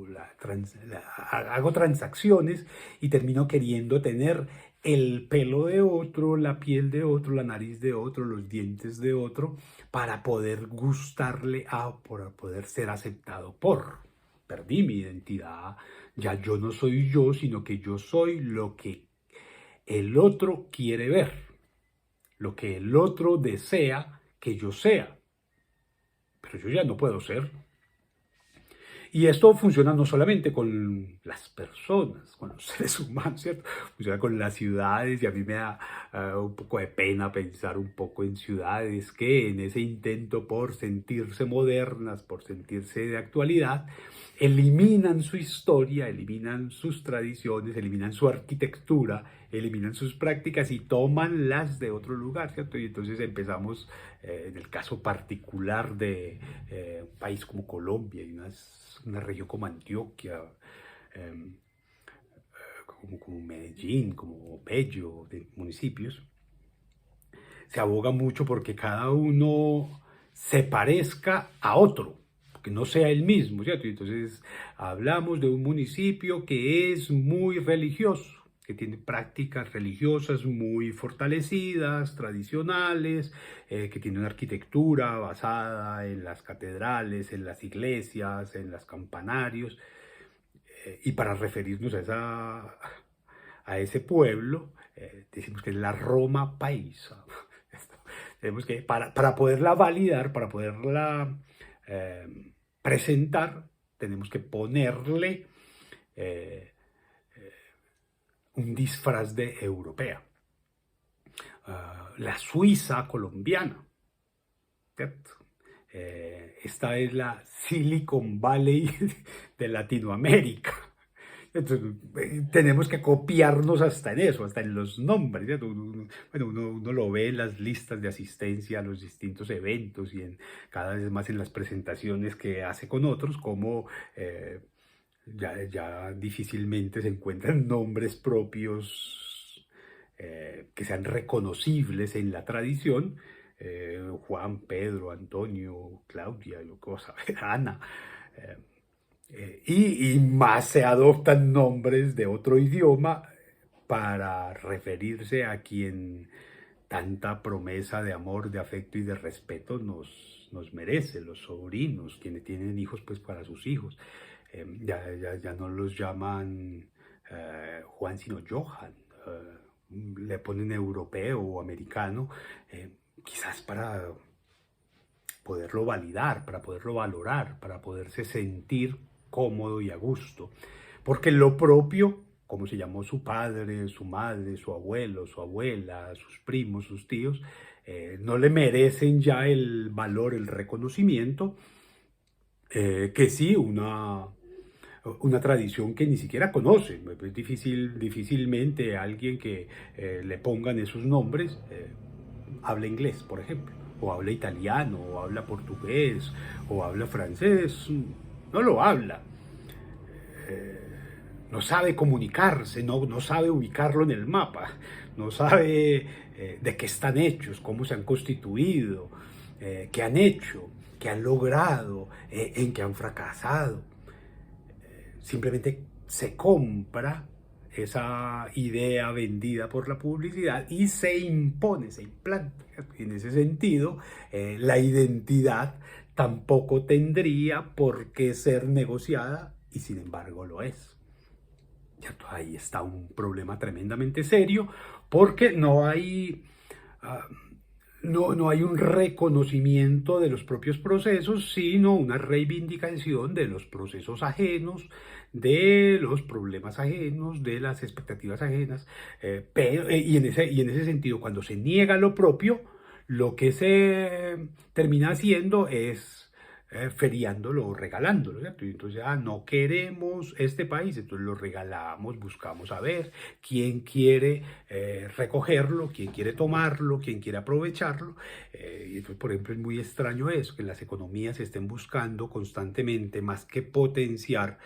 hago transacciones y termino queriendo tener el pelo de otro, la piel de otro, la nariz de otro, los dientes de otro, para poder gustarle para poder ser aceptado por. Perdí mi identidad, ya yo no soy yo, sino que yo soy lo que el otro quiere ver, lo que el otro desea que yo sea, pero yo ya no puedo ser. Y esto funciona no solamente con las personas, con los seres humanos, ¿cierto? Funciona con las ciudades y a mí me da un poco de pena pensar un poco en ciudades que en ese intento por sentirse modernas, por sentirse de actualidad, eliminan su historia, eliminan sus tradiciones, eliminan su arquitectura, eliminan sus prácticas y toman las de otro lugar, ¿cierto? Y entonces empezamos, en el caso particular de un país como Colombia y una región como Antioquia, eh, como Medellín, como Bello, de municipios, se aboga mucho porque cada uno se parezca a otro, que no sea el mismo, ¿cierto? Y entonces hablamos de un municipio que es muy religioso, que tiene prácticas religiosas muy fortalecidas, tradicionales, que tiene una arquitectura basada en las catedrales, en las iglesias, en los campanarios, y para referirnos a ese pueblo, decimos que es la Roma paisa. Tenemos que, para poderla validar, para poderla presentar, tenemos que ponerle eh, un disfraz de europea. La Suiza colombiana, ¿cierto? Esta es la Silicon Valley de Latinoamérica. Entonces, tenemos que copiarnos hasta en eso, hasta en los nombres, ¿cierto? Bueno, uno lo ve en las listas de asistencia a los distintos eventos y cada vez más en las presentaciones que hace con otros, como ya difícilmente se encuentran nombres propios que sean reconocibles en la tradición. Juan, Pedro, Antonio, Claudia, lo que vas a ver, Ana. Y más se adoptan nombres de otro idioma para referirse a quien tanta promesa de amor, de afecto y de respeto nos merece, los sobrinos, quienes tienen hijos, pues para sus hijos. Ya no los llaman Juan, sino Johan. Le ponen europeo o americano, quizás para poderlo validar, para poderlo valorar, para poderse sentir cómodo y a gusto. Porque lo propio, como se llamó su padre, su madre, su abuelo, su abuela, sus primos, sus tíos, no le merecen ya el valor, el reconocimiento que sí una tradición que ni siquiera conoce. Es difícilmente alguien que le pongan esos nombres habla inglés, por ejemplo, o habla italiano, o habla portugués, o habla francés. No lo habla. No sabe comunicarse, no sabe ubicarlo en el mapa, no sabe de qué están hechos, cómo se han constituido, qué han hecho, qué han logrado, en qué han fracasado. Simplemente se compra esa idea vendida por la publicidad y se impone, se implanta. En ese sentido, la identidad tampoco tendría por qué ser negociada y sin embargo lo es. ¿Cierto? Ahí está un problema tremendamente serio porque no hay... no hay un reconocimiento de los propios procesos, sino una reivindicación de los procesos ajenos, de los problemas ajenos, de las expectativas ajenas. Y en ese sentido, cuando se niega lo propio, lo que se termina haciendo es feriándolo o regalándolo, ¿cierto? Y entonces, no queremos este país, entonces lo regalamos, buscamos a ver quién quiere recogerlo, quién quiere tomarlo, quién quiere aprovecharlo. Y entonces, por ejemplo, es muy extraño eso, que las economías estén buscando constantemente, más que potenciar,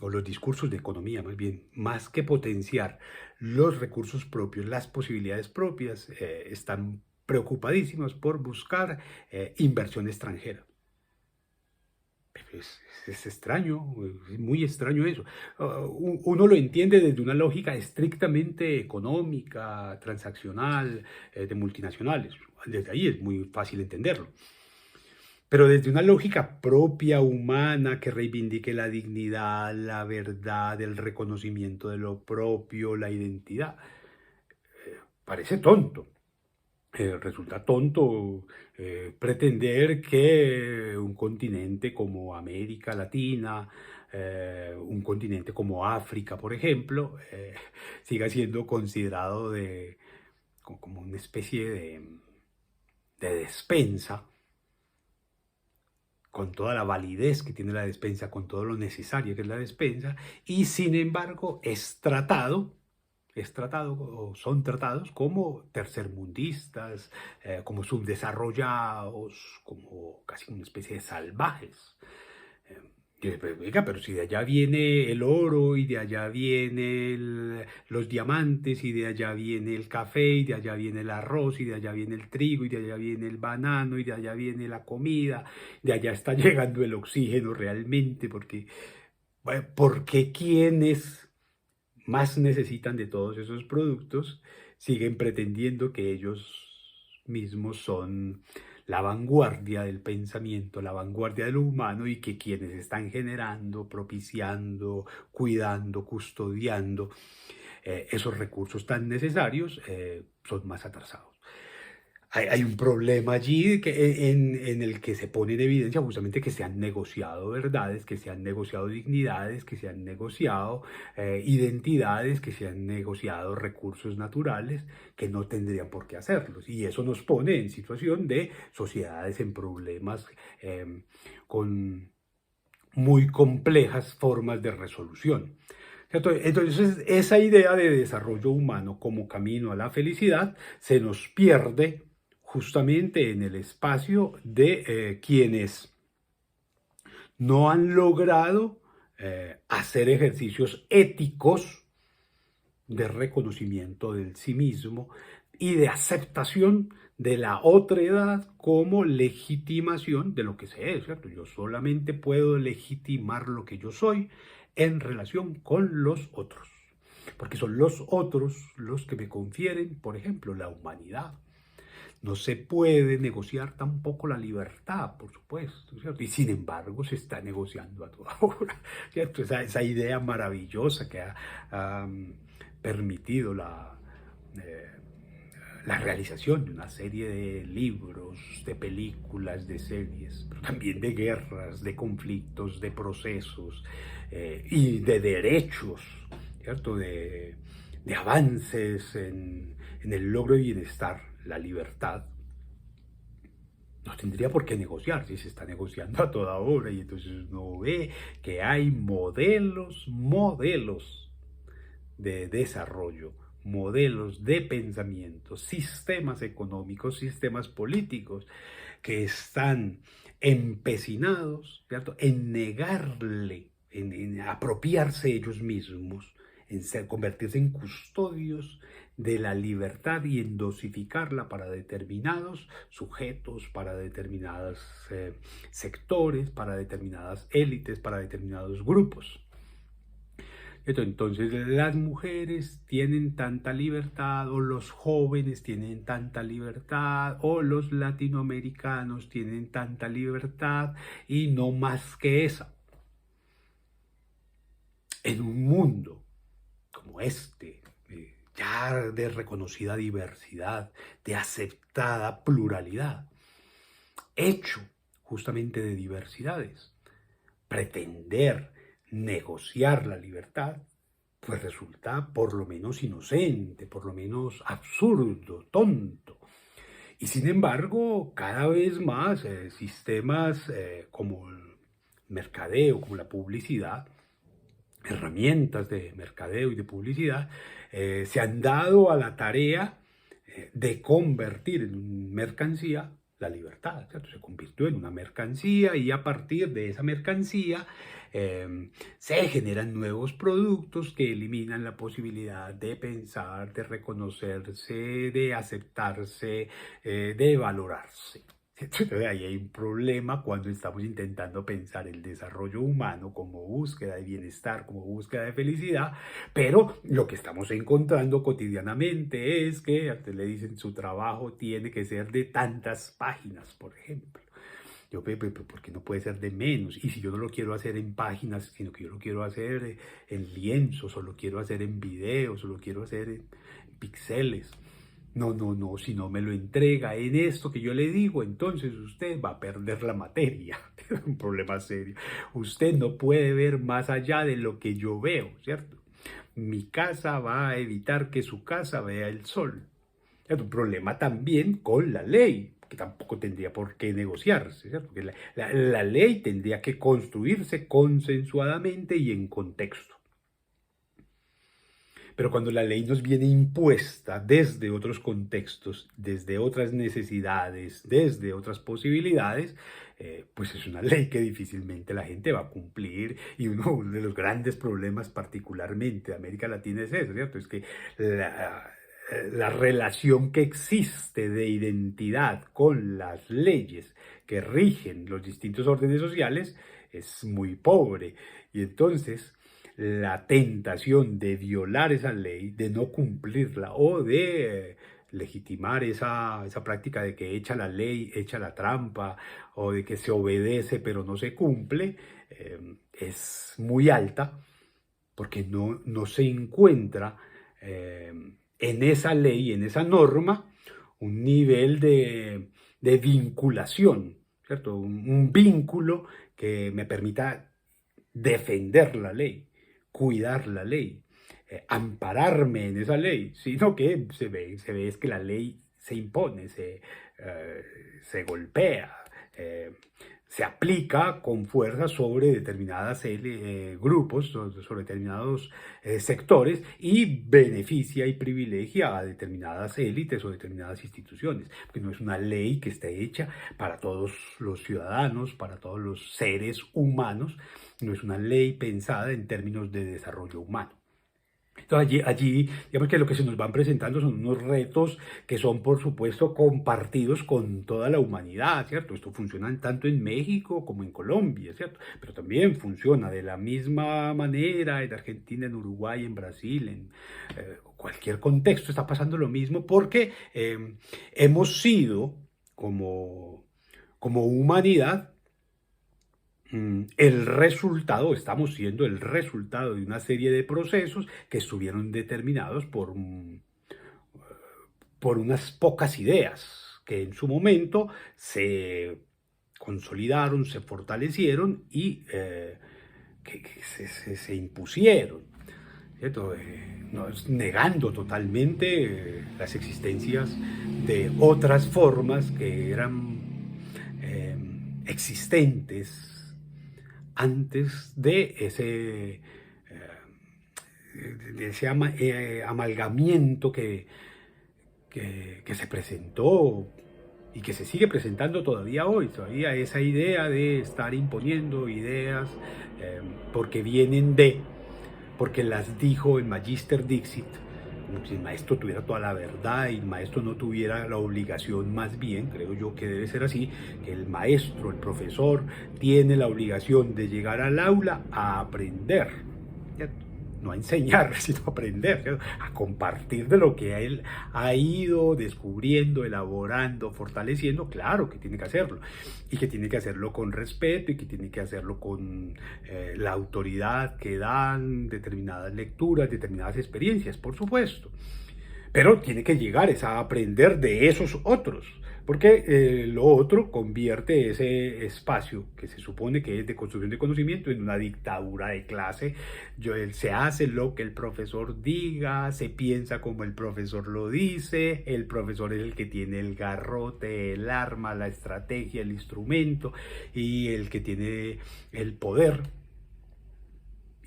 o los discursos de economía más bien, más que potenciar los recursos propios, las posibilidades propias, están preocupadísimos por buscar inversión extranjera. Es extraño, es muy extraño eso. Uno lo entiende desde una lógica estrictamente económica, transaccional, de multinacionales. Desde ahí es muy fácil entenderlo. Pero desde una lógica propia, humana, que reivindique la dignidad, la verdad, el reconocimiento de lo propio, la identidad, parece tonto. Resulta tonto pretender que un continente como América Latina, un continente como África, por ejemplo, siga siendo considerado como una especie de despensa, con toda la validez que tiene la despensa, con todo lo necesario que es la despensa, y sin embargo es tratado o son tratados como tercermundistas, como subdesarrollados, como casi una especie de salvajes. Oiga, pero si de allá viene el oro y de allá vienen los diamantes y de allá viene el café y de allá viene el arroz y de allá viene el trigo y de allá viene el banano y de allá viene la comida, de allá está llegando el oxígeno realmente, porque quienes más necesitan de todos esos productos siguen pretendiendo que ellos mismos son la vanguardia del pensamiento, la vanguardia de lo humano y que quienes están generando, propiciando, cuidando, custodiando esos recursos tan necesarios son más atrasados. Hay un problema allí en el que se pone en evidencia justamente que se han negociado verdades, que se han negociado dignidades, que se han negociado identidades, que se han negociado recursos naturales que no tendrían por qué hacerlos. Y eso nos pone en situación de sociedades en problemas con muy complejas formas de resolución. Entonces, esa idea de desarrollo humano como camino a la felicidad se nos pierde justamente en el espacio de quienes no han logrado hacer ejercicios éticos de reconocimiento del sí mismo y de aceptación de la otredad como legitimación de lo que se es, ¿cierto? Yo solamente puedo legitimar lo que yo soy en relación con los otros, porque son los otros los que me confieren, por ejemplo, la humanidad. No se puede negociar tampoco la libertad, por supuesto, ¿cierto? Y sin embargo se está negociando a toda hora, ¿cierto? Esa idea maravillosa que ha permitido eh, la realización de una serie de libros, de películas, de series, pero también de guerras, de conflictos, de procesos y de derechos, ¿cierto? De avances en el logro de bienestar, la libertad. No tendría por qué negociar si se está negociando a toda hora y entonces uno ve que hay modelos de desarrollo, modelos de pensamiento, sistemas económicos, sistemas políticos que están empecinados, ¿cierto?, en negarle, en apropiarse ellos mismos, convertirse en custodios de la libertad y en dosificarla para determinados sujetos, para determinados sectores, para determinadas élites, para determinados grupos. Entonces las mujeres tienen tanta libertad, o los jóvenes tienen tanta libertad, o los latinoamericanos tienen tanta libertad, y no más que esa. En un mundo como este, ya de reconocida diversidad, de aceptada pluralidad, hecho justamente de diversidades, pretender negociar la libertad, pues resulta por lo menos inocente, por lo menos absurdo, tonto. Y sin embargo, cada vez más sistemas como el mercadeo, como la publicidad, herramientas de mercadeo y de publicidad, se han dado a la tarea de convertir en mercancía la libertad, ¿cierto? Se convirtió en una mercancía y a partir de esa mercancía se generan nuevos productos que eliminan la posibilidad de pensar, de reconocerse, de aceptarse, de valorarse. Entonces, ahí hay un problema cuando estamos intentando pensar el desarrollo humano como búsqueda de bienestar, como búsqueda de felicidad, pero lo que estamos encontrando cotidianamente es que a usted le dicen su trabajo tiene que ser de tantas páginas, por ejemplo. ¿Por qué no puede ser de menos? Y si yo no lo quiero hacer en páginas, sino que yo lo quiero hacer en lienzos, o lo quiero hacer en videos, o lo quiero hacer en píxeles. No, no, no, si no me lo entrega en esto que yo le digo, entonces usted va a perder la materia. Es un problema serio. Usted no puede ver más allá de lo que yo veo, ¿cierto? Mi casa va a evitar que su casa vea el sol. Es un problema también con la ley, que tampoco tendría por qué negociarse, ¿cierto? Porque la ley tendría que construirse consensuadamente y en contexto. Pero cuando la ley nos viene impuesta desde otros contextos, desde otras necesidades, desde otras posibilidades, pues es una ley que difícilmente la gente va a cumplir. Y uno de los grandes problemas particularmente de América Latina es eso, ¿cierto? Es que la relación que existe de identidad con las leyes que rigen los distintos órdenes sociales es muy pobre. Y entonces la tentación de violar esa ley, de no cumplirla o de legitimar esa práctica de que echa la ley, echa la trampa, o de que se obedece pero no se cumple, es muy alta porque no se encuentra en esa ley, en esa norma, un nivel de vinculación, ¿cierto? Un vínculo que me permita defender la ley, cuidar la ley, ampararme en esa ley, sino que se ve es que la ley se impone, se golpea, eh, se aplica con fuerza sobre determinados grupos, sobre determinados sectores y beneficia y privilegia a determinadas élites o determinadas instituciones, porque no es una ley que esté hecha para todos los ciudadanos, para todos los seres humanos, no es una ley pensada en términos de desarrollo humano. Entonces allí, digamos que lo que se nos van presentando son unos retos que son, por supuesto, compartidos con toda la humanidad, ¿cierto? Esto funciona tanto en México como en Colombia, ¿cierto? Pero también funciona de la misma manera en Argentina, en Uruguay, en Brasil, en cualquier contexto está pasando lo mismo porque hemos sido como humanidad el resultado, estamos siendo el resultado de una serie de procesos que estuvieron determinados por unas pocas ideas que en su momento se consolidaron, se fortalecieron y que se impusieron, ¿cierto? No, negando totalmente las existencias de otras formas que eran existentes antes de ese amalgamiento que se presentó y que se sigue presentando todavía hoy, todavía esa idea de estar imponiendo ideas porque vienen porque las dijo el Magister Dixit, como si el maestro tuviera toda la verdad y el maestro no tuviera la obligación, más bien, creo yo que debe ser así, que el maestro, el profesor, tiene la obligación de llegar al aula a aprender, ¿cierto? No a enseñar, sino a aprender, ¿cierto? A compartir de lo que él ha ido descubriendo, elaborando, fortaleciendo. Claro que tiene que hacerlo, y que tiene que hacerlo con respeto, y que tiene que hacerlo con la autoridad que dan determinadas lecturas, determinadas experiencias, por supuesto. Pero tiene que llegar a aprender de esos otros, porque lo otro convierte ese espacio que se supone que es de construcción de conocimiento en una dictadura de clase. Se hace lo que el profesor diga, se piensa como el profesor lo dice, el profesor es el que tiene el garrote, el arma, la estrategia, el instrumento y el que tiene el poder,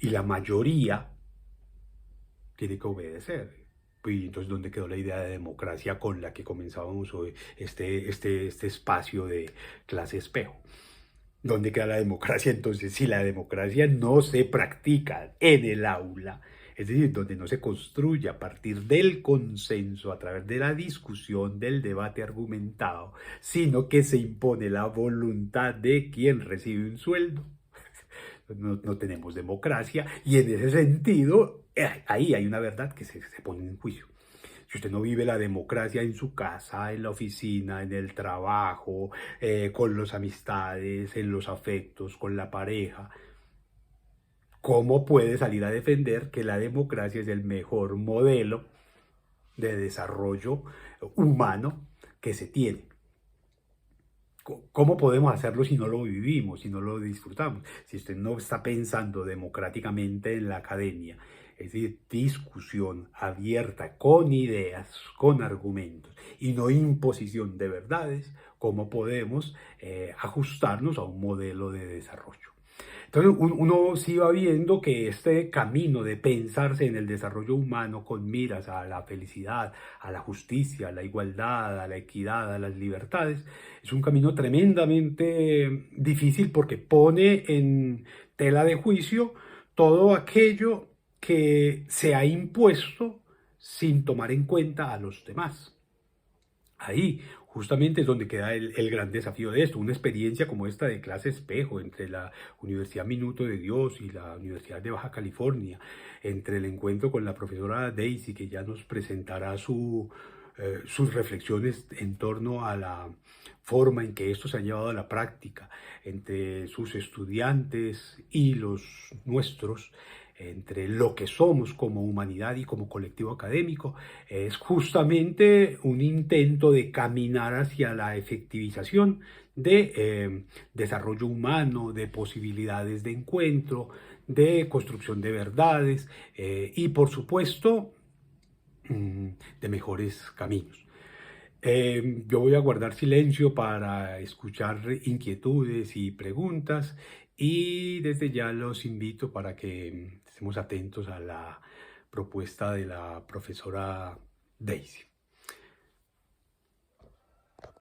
y la mayoría tiene que obedecer. Y entonces, ¿dónde quedó la idea de democracia con la que comenzábamos hoy este espacio de clase espejo? ¿Dónde queda la democracia entonces si la democracia no se practica en el aula? Es decir, donde no se construye a partir del consenso, a través de la discusión, del debate argumentado, sino que se impone la voluntad de quien recibe un sueldo. No tenemos democracia, y en ese sentido, ahí hay una verdad que se pone en juicio. Si usted no vive la democracia en su casa, en la oficina, en el trabajo, con las amistades, en los afectos, con la pareja, ¿cómo puede salir a defender que la democracia es el mejor modelo de desarrollo humano que se tiene. ¿Cómo podemos hacerlo si no lo vivimos, si no lo disfrutamos? Si usted no está pensando democráticamente en la academia, es decir, discusión abierta, con ideas, con argumentos, y no imposición de verdades, ¿cómo podemos ajustarnos a un modelo de desarrollo? Entonces uno sí va viendo que este camino de pensarse en el desarrollo humano con miras a la felicidad, a la justicia, a la igualdad, a la equidad, a las libertades, es un camino tremendamente difícil porque pone en tela de juicio todo aquello que se ha impuesto sin tomar en cuenta a los demás. Ahí justamente es donde queda el gran desafío de esto, una experiencia como esta de clase espejo entre la Universidad Minuto de Dios y la Universidad de Baja California, entre el encuentro con la profesora Daisy, que ya nos presentará sus reflexiones en torno a la forma en que esto se ha llevado a la práctica, entre sus estudiantes y los nuestros, entre lo que somos como humanidad y como colectivo académico, es justamente un intento de caminar hacia la efectivización de desarrollo humano, de posibilidades de encuentro, de construcción de verdades y, por supuesto, de mejores caminos. Yo voy a guardar silencio para escuchar inquietudes y preguntas y desde ya los invito para que estemos atentos a la propuesta de la profesora Daisy.